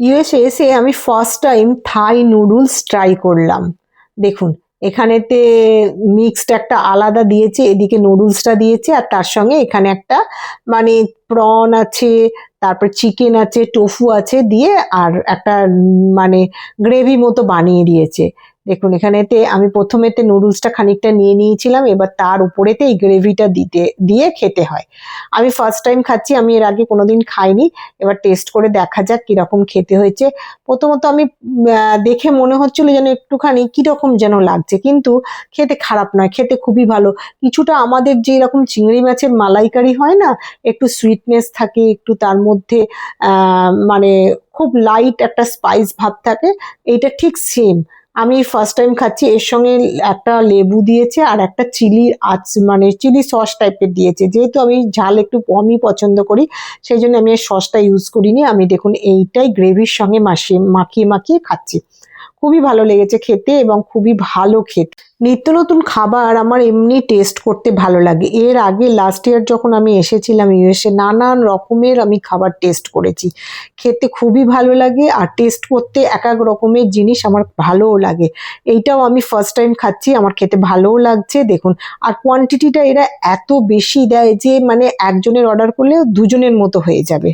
USA এসে আমি first time থাই noodles try করলাম। দেখুন, এখানেতে মিক্সড একটা আলাদা দিয়েছে, এদিকে নুডলসটা দিয়েছে, আর তার সঙ্গে এখানে একটা মানে প্রন আছে, তারপর চিকেন আছে, টোফু আছে দিয়ে, আর একটা মানে গ্রেভি মতো বানিয়ে দিয়েছে। দেখুন, এখানেতে আমি প্রথমেতে নুডলসটা খানিকটা নিয়ে নিয়েছিলাম, এবার তার উপরেতে এই গ্রেভিটা দিয়ে খেতে হয়। আমি ফার্স্ট টাইম খাচ্ছি, আমি এর আগে কোনোদিন খাইনি। এবার টেস্ট করে দেখা যাক কিরকম খেতে হয়েছে। প্রথমত আমি দেখে মনে হচ্ছিল যেন একটুখানি কিরকম যেন লাগছে, কিন্তু খেতে খারাপ নয়, খেতে খুবই ভালো। কিছুটা আমাদের যে এরকম চিংড়ি মাছের মালাইকারি হয় না, একটু সুইটনেস থাকে, একটু তার মধ্যে মানে খুব লাইট একটা স্পাইস ভাব থাকে, এইটা ঠিক সেম। আমি ফার্স্ট টাইম খাচ্ছি, এর সঙ্গে একটা লেবু দিয়েছে আর একটা চিলি মানে চিলি সস টাইপের দিয়েছে। যেহেতু আমি ঝাল একটু কমই পছন্দ করি, সেই জন্য আমি এই সসটা ইউজ করিনি। আমি দেখুন এইটাই গ্রেভির সঙ্গে মাখিয়ে মাখিয়ে খাচ্ছি। খুবই ভালো লেগেছে খেতে এবং খুবই ভালো খেতে। নিত্য নতুন খাবার আমার এমনি টেস্ট করতে ভালো লাগে। এর আগে লাস্ট ইয়ার যখন আমি এসেছিলাম ইউএসএ, নানান রকমের আমি খাবার টেস্ট করেছি। খেতে খুবই ভালো লাগে, আর টেস্ট করতে এক এক রকমের জিনিস আমার ভালোও লাগে। এইটাও আমি ফার্স্ট টাইম খাচ্ছি, আমার খেতে ভালোও লাগছে। দেখুন, আর কোয়ান্টিটিটা এরা এত বেশি দেয় যে মানে একজনের অর্ডার করলে দুজনের মতো হয়ে যাবে।